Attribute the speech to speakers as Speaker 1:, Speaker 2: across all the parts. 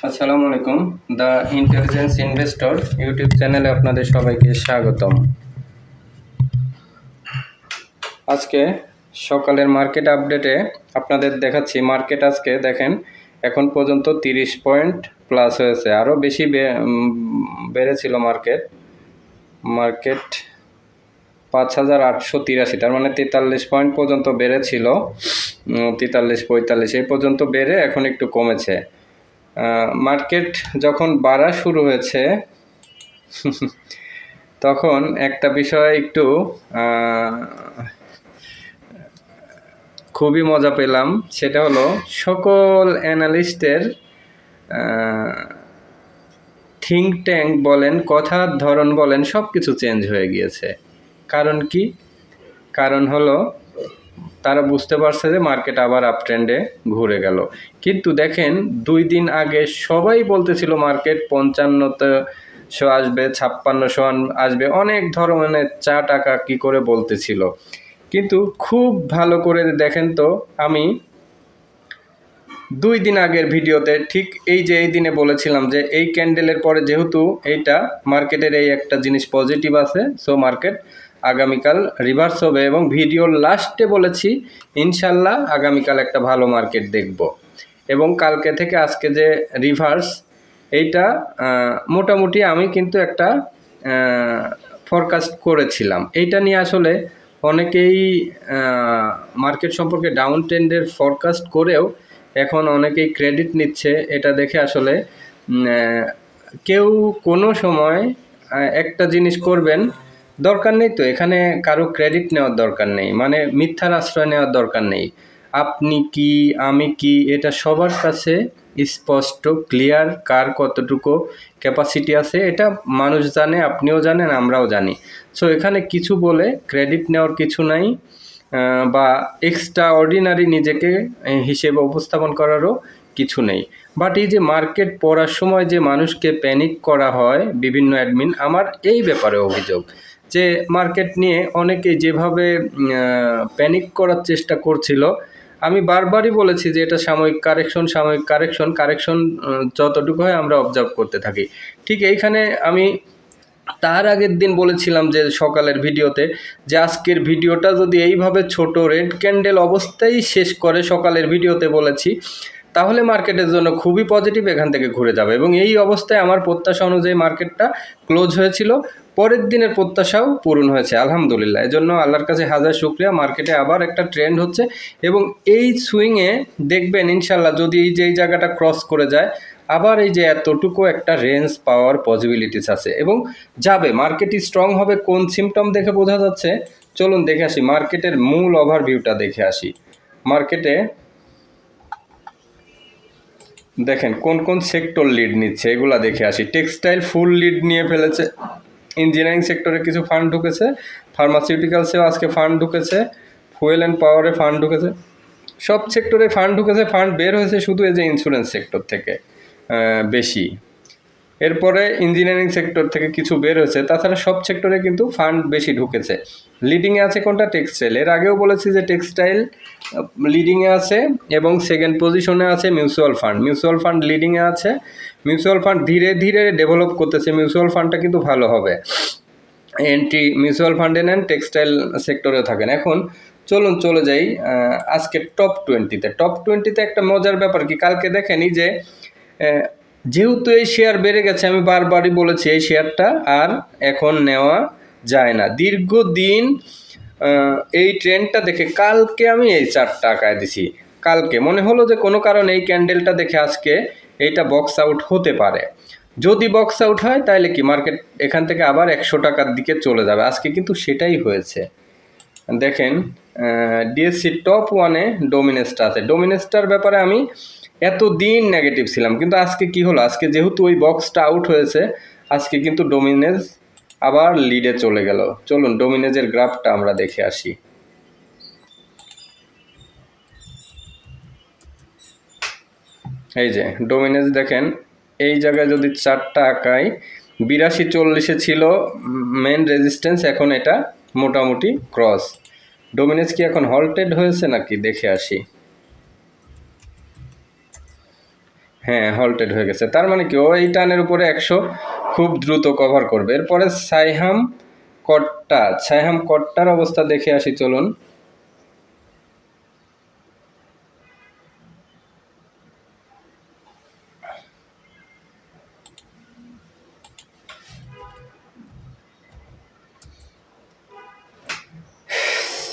Speaker 1: আসসালামু আলাইকুম। The intelligence investor YouTube চ্যানেলে আপনাদের সবাইকে স্বাগতম। আজকে সকালের মার্কেট আপডেটে আপনাদের দেখাচ্ছি। মার্কেট আজকে দেখেন এখন পর্যন্ত 30 পয়েন্ট প্লাস হয়েছে, আরও বেশি বেড়েছিল মার্কেট 5883, তার মানে 43 পয়েন্ট পর্যন্ত বেড়েছিল, 43-45 এই পর্যন্ত বেড়ে এখন একটু কমেছে। মার্কেট যখন বাড়া শুরু হয়েছে তখন একটা বিষয় একটু খুবই মজা পেলাম, সেটা হলো সকল অ্যানালিস্টের থিঙ্ক ট্যাঙ্ক বলেন, কথার ধরন বলেন, সব কিছু চেঞ্জ হয়ে গিয়েছে। কারণ কি? কারণ হলো তারা বুঝতে পারছে যে মার্কেট আবার আপ ট্রেন্ডে ঘুরে গেল। কিন্তু দেখেন 2 দিন আগে সবাই বলতেছিল মার্কেট 5500 আসবে, 5600 আসবে, অনেক ধরনের টাকা কি করে বলতেছিল। কিন্তু খুব ভালো করে দেখেন তো, আমি 2 দিন আগের ভিডিওতে ঠিক এই দিনে বলেছিলাম যে এই ক্যান্ডেলের পরে যেহেতু এইটা মার্কেটের এই একটা জিনিস পজিটিভ আছে, সো মার্কেট আগামীকাল রিভার্স হবে, এবং ভিডিওর লাস্টে বলেছি ইনশাল্লাহ আগামীকাল একটা ভালো মার্কেট দেখব। এবং কালকে থেকে আজকে যে রিভার্স, এইটা মোটামুটি আমি কিন্তু একটা ফরকাস্ট করেছিলাম। এইটা নিয়ে আসলে অনেকেই মার্কেট সম্পর্কে ডাউন ট্রেন্ডের ফরকাস্ট করেও এখন অনেকেই ক্রেডিট নিচ্ছে। এটা দেখে আসলে কেউ কোনো সময় একটা জিনিস করবেন, দরকার নেই তো এখানে কারো ক্রেডিট নেওয়ার দরকার নেই, মানে মিথ্যার আশ্রয় নেওয়ার দরকার নেই। আপনি কি, আমি কি, এটা সবার কাছে স্পষ্ট, ক্লিয়ার, কার কতটুকু ক্যাপাসিটি আছে এটা মানুষ জানে, আপনিও জানেন, আমরাও জানি। সো এখানে কিছু বলে ক্রেডিট নেওয়ার কিছু নাই, বা এক্সট্রা অর্ডিনারি নিজেকে হিসেবে উপস্থাপন করারও কিছু নেই। বাট এই যে মার্কেট পড়ার সময় যে মানুষকে প্যানিক করা হয় বিভিন্ন অ্যাডমিন, আমার এই ব্যাপারে অভিযোগ যে মার্কেট নিয়ে অনেকে যেভাবে প্যানিক করার চেষ্টা করছিল, আমি বারবারই বলেছি যে এটা সাময়িক কারেকশন যতটুকু হয় আমরা অবজার্ভ করতে থাকি। ঠিক এইখানে আমি তার আগের দিন বলেছিলাম যে সকালের ভিডিওতে, যে আজকের ভিডিওটা যদি এইভাবে ছোট রেড ক্যান্ডেল অবস্থায় শেষ করে, সকালের ভিডিওতে বলেছি, তাহলে মার্কেটের জন্য খুবই পজিটিভ, এখান থেকে ঘুরে যাবে। এবং এই অবস্থায় আমার প্রত্যাশা অনুযায়ী মার্কেটটা ক্লোজ হয়েছিল, পরের দিনের প্রত্যাশাও পূরণ হয়েছে আলহামদুলিল্লাহ। এজন্য আল্লাহর কাছে হাজার শুকরিয়া। মার্কেটে আবার একটা ট্রেন্ড হচ্ছে, এবং এই সুইংয়ে দেখবেন ইনশাল্লাহ যদি এই যে এই জায়গাটা ক্রস করে যায়, আবার এই যে এতটুকু একটা রেঞ্জ পাওয়ার পসিবিলিটিস আছে এবং যাবে। মার্কেট স্ট্রং হবে কোন সিমটম দেখে বোঝা যাচ্ছে, চলুন দেখে আসি, মার্কেটের মূল ওভারভিউটা দেখে আসি। মার্কেটে দেখেন কোন কোন সেক্টর লিড নিচ্ছে এগুলা দেখে আসি। টেক্সটাইল ফুল লিড নিয়ে ফেলেছে, ইঞ্জিনিয়ারিং সেক্টরে কিছু ফান্ড ঢুকেছে, ফার্মাসিউটিক্যালসেও আজকে ফান্ড ঢুকেছে, ফুয়েল অ্যান্ড পাওয়ারে ফান্ড ঢুকেছে, সব সেক্টরে ফান্ড ঢুকেছে। ফান্ড বের হয়েছে শুধু এই যে ইন্স্যুরেন্স সেক্টর থেকে বেশি, এরপরে ইঞ্জিনিয়ারিং সেক্টর থেকে কিছু বের হয়েছে, তাছাড়া সব সেক্টরে কিন্তু ফান্ড বেশি ঢুকেছে। লিডিংয়ে আছে কোনটা? টেক্সটাইল। এর আগেও বলেছি যে টেক্সটাইল লিডিংয়ে আছে, এবং সেকেন্ড পজিশনে আছে মিউচুয়াল ফান্ড লিডিংয়ে আছে। মিউচুয়াল ফান্ড ধীরে ধীরে ডেভেলপ করতেছে, মিউচুয়াল ফান্ডটা কিন্তু ভালো হবে। এন্ট্রি মিউচুয়াল ফান্ডে নেন, টেক্সটাইল সেক্টরেও থাকেন। এখন চলুন চলে যাই আজকে টপ 20-তে। একটা মজার ব্যাপার কি, কালকে দেখেনি যে যেহেতু এই শেয়ার বেড়ে গেছে, আমি বারবারই বলেছি এই শেয়ারটা আর এখন নেওয়া যায় না। দীর্ঘদিন এই ট্রেন্ডটা দেখে কালকে আমি এই 4 টাকায় দিছি। কালকে মনে হলো যে কোনো কারণে এই ক্যান্ডেলটা দেখে আজকে এইটা বক্স আউট হতে পারে। যদি বক্স আউট হয় তাহলে কি মার্কেট এখান থেকে আবার 100 টাকার দিকে চলে যাবে। আজকে কিন্তু সেটাই হয়েছে। দেখেন ডিএসসি টপ 1-এ ডোমিনেসটা আছে। ডোমিনেসটার ব্যাপারে আমি এতদিন নেগেটিভ ছিলাম, কিন্তু আজকে কি হলো, আজকে যেহেতু ওই বক্সটা আউট হয়েছে, আজকে কিন্তু ডোমিনেজ আবার লিডে চলে গেল। চলুন ডোমিনেজের গ্রাফটা আমরা দেখে আসি। এই যে ডোমিনেজ দেখেন, এই জায়গায় যদি 4টা আঁকাই, 82-40-এ ছিল মেন রেজিস্ট্যান্স, এখন এটা মোটামুটি ক্রস। ডোমিনেজ কি এখন হল্টেড হয়েছে নাকি দেখে আসি। হ্যাঁ হল্টেড হয়ে গেছে, তার মানে কি ও এই টানের উপরে 100 খুব দ্রুত কভার করবে। এরপরে সাইহাম কট্টার অবস্থা দেখে আসি চলুন।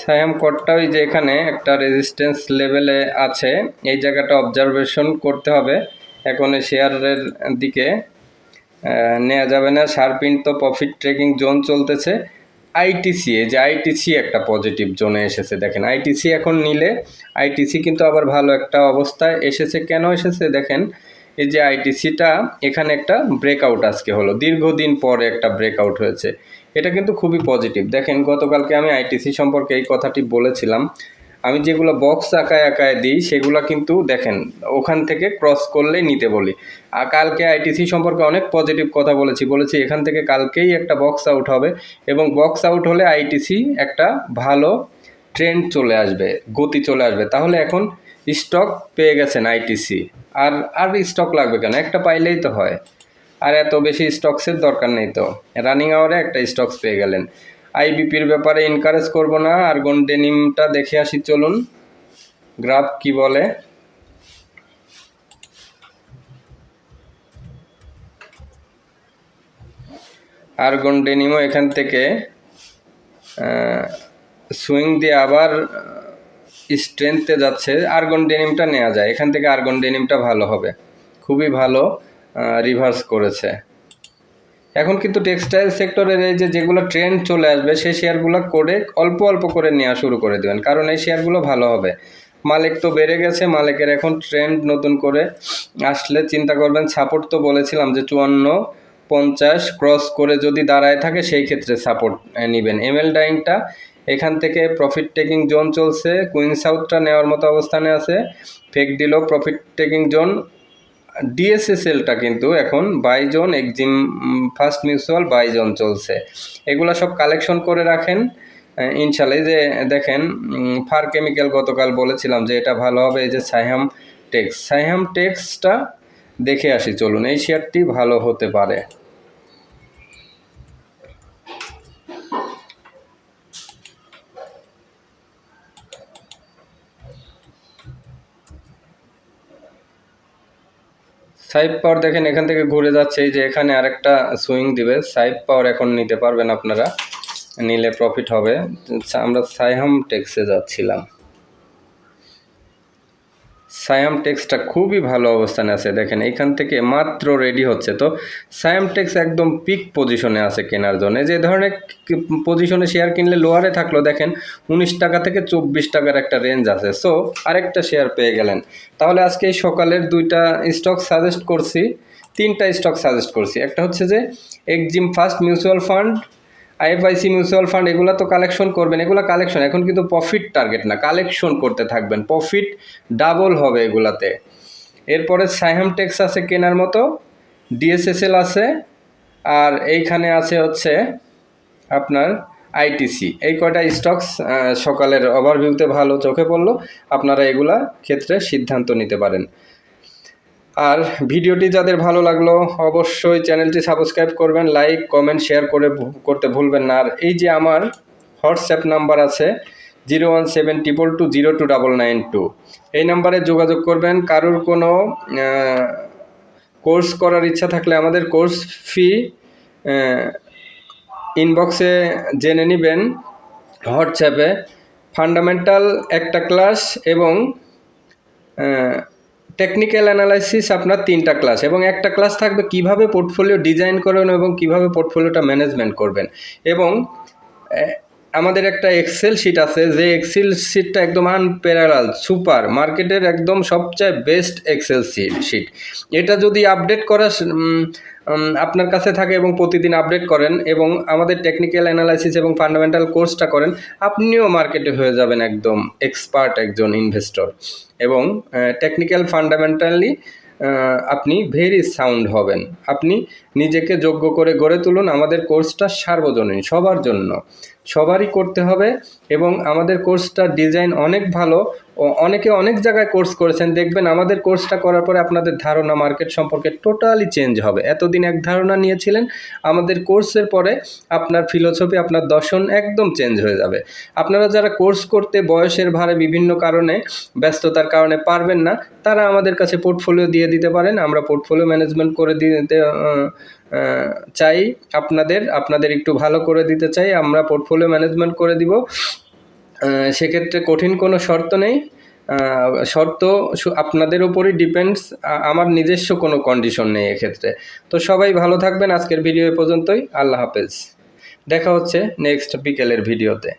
Speaker 1: সাইহাম কটটা ওই যে এখানে একটা রেজিস্ট্যান্স লেভেলে আছে, এই জায়গাটা অবজারভেশন করতে হবে। এখন এই শেয়ারের দিকে নেওয়া যাবে না। শার্পিন তো প্রফিট ট্রেকিং জোন চলতেছে। আইটিসি, এই যে আইটিসি একটা পজিটিভ জোনে এসেছে, দেখেন আইটিসি এখন নিলে আইটিসি কিন্তু আবার ভালো একটা অবস্থায় এসেছে। কেন এসেছে দেখেন, এই যে আইটিসিটা এখানে একটা ব্রেকআউট আজকে হলো, দীর্ঘদিন পরে একটা ব্রেকআউট হয়েছে, এটা কিন্তু খুবই পজিটিভ। দেখেন গতকালকে আমি আইটিসি সম্পর্কে এই কথাটি বলেছিলাম, আমি যেগুলো বক্স আঁকায় দিই সেগুলো কিন্তু দেখেন ওখান থেকে ক্রস করলেই নিতে বলি। আর কালকে আইটিসি সম্পর্কে অনেক পজিটিভ কথা বলেছি এখান থেকে কালকেই একটা বক্স আউট হবে, এবং বক্স আউট হলে আইটিসি একটা ভালো ট্রেন্ড চলে আসবে, গতি চলে আসবে। তাহলে এখন স্টক পেয়ে গেছেন আইটিসি, আর স্টক লাগবে কেন, একটা পাইলেই তো হয়, আর এত বেশি স্টকসের দরকার নেই। তো রানিং আওয়ারে একটা স্টকস পেয়ে গেলেন। আইবিপির ব্যাপারে এনকারেজ করব না, আর্গন ডেনিমটা দেখে আসি চলুন, গ্রাফ কি বলে। আর্গন ডেনিমও এখান থেকে সুইং দিয়ে আবার স্ট্রেংথে যাচ্ছে। আর্গন ডেনিমটা নেওয়া যায়, এখান থেকে আর্গন ডেনিমটা ভালো হবে, খুবই ভালো রিভার্স করেছে। এখন কিন্তু টেক্সটাইল সেক্টরের এই যেগুলো ট্রেন্ড চলে আসবে সেই শেয়ারগুলো করে অল্প অল্প করে নেওয়া শুরু করে দেবেন, কারণ এই শেয়ারগুলো ভালো হবে। মালিক তো বেড়ে গেছে, মালিকের এখন ট্রেন্ড নতুন করে আসলে চিন্তা করবেন। সাপোর্ট তো বলেছিলাম যে 54-50 ক্রস করে যদি দাঁড়ায় থাকে সেই ক্ষেত্রে সাপোর্ট নেবেন। এমএল ডাইংটা এখান থেকে প্রফিট টেকিং জোন চলছে, কুইন সাউথটা নেওয়ার মতো অবস্থানে আছে, ফেক ডিলও প্রফিট টেকিং জোন। ডিএসএসএলটা কিন্তু এখন buy zone, EXIM first mutual buy zone চলছে, এগুলো সব কালেকশন করে রাখেন ইনশাল্লাহ। যে দেখেন ফার কেমিক্যাল গতকাল বলেছিলাম যে এটা ভালো হবে, এই যে সাইহাম টেক্সটা দেখে আসি চলুন, এই শেয়ারটি ভালো হতে পারে। সাইপ পাওয়ার দেখেন এখান থেকে ঘুরে যাচ্ছে, এই যে এখানে আরেকটা সুইং দিবে। সাইপ পাওয়ার এখন নিতে পারবেন আপনারা, নিলে প্রফিট হবে। আমরা সাইহাম টেক্সে যাচ্ছিলাম, সায়াম টেক্সটা খুবই ভালো অবস্থানে আছে, দেখেন এখান থেকে মাত্র রেডি হচ্ছে। তো সায়াম টেক্স একদম পিক পজিশনে আছে কেনার জন্য। যে ধরনের পজিশনে শেয়ার কিনলে লোয়ারে থাকলো, দেখেন 19 টাকা থেকে 24 টাকার একটা রেঞ্জ আছে। সো আরেকটা শেয়ার পেয়ে গেলেন। তাহলে আজকে এই সকালের 2টা স্টক সাজেস্ট করছি, 3টা স্টক সাজেস্ট করছি। একটা হচ্ছে যে Exim first mutual fund, IFIC mutual fund, এগুলো তো কালেকশন করবেন, এগুলো কালেকশন এখন কিন্তু প্রফিট টার্গেট না, কালেকশন করতে থাকবেন, প্রফিট ডাবল হবে এগুলাতে। এরপরে সাইহাম টেক্স আছে কেনার মতো, ডিএসএসএল আছে, আর এইখানে আছে হচ্ছে আপনার আইটিসি। এই কয়টা স্টকস সকালের ওভারভিউতে ভালো চোখে পড়লো, আপনারা এগুলা ক্ষেত্রে সিদ্ধান্ত নিতে পারেন। আর ভিডিওটি যাদের ভালো লাগলো অবশ্যই চ্যানেলটি সাবস্ক্রাইব করবেন, লাইক কমেন্ট শেয়ার করতে ভুলবেন না। আর এই যে আমার হোয়াটসঅ্যাপ নাম্বার আছে 01722022992, এই নাম্বারে যোগাযোগ করবেন। কারোর কোনো কোর্স করার ইচ্ছা থাকলে আমাদের কোর্স ফি ইনবক্সে জেনে নেবেন। হোয়াটসঅ্যাপে ফান্ডামেন্টাল একটা ক্লাস এবং টেকনিক্যাল অ্যানালাইসিস আপনার 3টা ক্লাস, এবং একটা ক্লাস থাকবে কিভাবে পোর্টফোলিও ডিজাইন করবেন এবং কিভাবে পোর্টফোলিওটা ম্যানেজমেন্ট করবেন। এবং আমাদের একটা এক্সেল শিট আছে, যে এক্সেল শিটটা একদম আনপ্যারালাল সুপার, মার্কেটের একদম সবচেয়ে বেস্ট এক্সেল শিট। এটা যদি আপডেট করা আপনার কাছে থাকে এবং প্রতিদিন আপডেট করেন এবং আমাদের টেকনিক্যাল অ্যানালাইসিস এবং ফান্ডামেন্টাল কোর্সটা করেন, আপনিও মার্কেটে হয়ে যাবেন একদম এক্সপার্ট একজন ইনভেস্টর, এবং টেকনিক্যাল ফান্ডামেন্টালি আপনি ভেরি সাউন্ড হবেন। আপনি নিজেকে যোগ্য করে গড়ে তুলুন, আমাদের কোর্সটা সার্বজনীন সবার জন্য। সবারই করতে হবে। এবং আমাদের কোর্সটার ডিজাইন অনেক ভালো, অনেকে অনেক জায়গায় কোর্স করেছেন, দেখবেন আমাদের কোর্সটা করার পরে আপনাদের ধারণা মার্কেট সম্পর্কে টোটালি চেঞ্জ হবে। এতদিন এক ধারণা নিয়েছিলেন, আমাদের কোর্সের পরে আপনার ফিলোসফি, আপনার দর্শন একদম চেঞ্জ হয়ে যাবে। আপনারা যারা কোর্স করতে বয়সের ভারে বিভিন্ন কারণে, ব্যস্ততার কারণে পারবেন না, তারা আমাদের কাছে পোর্টফোলিও দিয়ে দিতে পারেন। আমরা পোর্টফোলিও ম্যানেজমেন্ট করে দিতে চাই, আপনাদের একটু ভালো করে দিতে চাই, আমরা পোর্টফোলিও ম্যানেজমেন্ট করে দিব। সেক্ষেত্রে কঠিন কোনো শর্ত নেই, শর্ত আপনাদের উপরই ডিপেন্ডস, আমার নিজস্ব কোনো কন্ডিশন নেই এক্ষেত্রে। তো সবাই ভালো থাকবেন, আজকের ভিডিও এ পর্যন্তই। আল্লাহ হাফেজ, দেখা হচ্ছে নেক্সট বিকেলের ভিডিওতে।